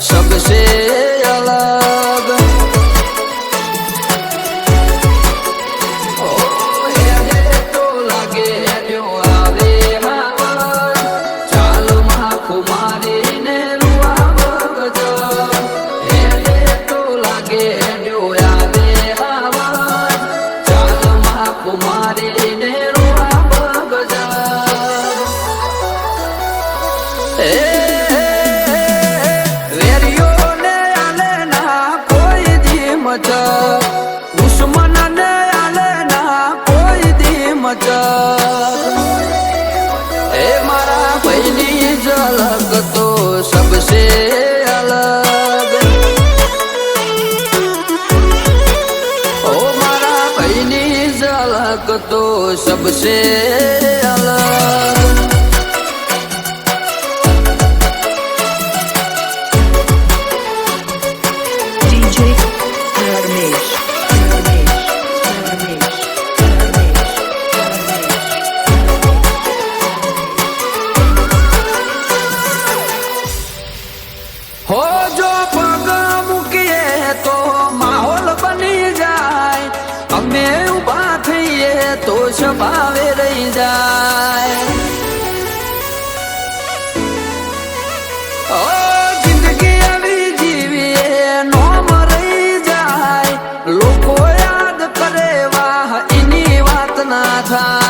सबसे अलग। तो लागे जो आवे हवा, चाल कुमारी ने रुआ बगजा। तो लागे जो आवे हवा, चाल कुमारी ने रुआ बगजा। दुश्मन ने आले ना कोई दी मजाक। मारा पहली झलक तो सबसे अलग। मारा पहली झलक तो सबसे अलग। हो जो पग मूकीए तो माहौल बनी जाए, अमे उभा थईए तो स्वभावे रही जाए। जिंदगी अभी जीवीए नोम रही जाए, लोको याद करे वाह इनी बात ना था।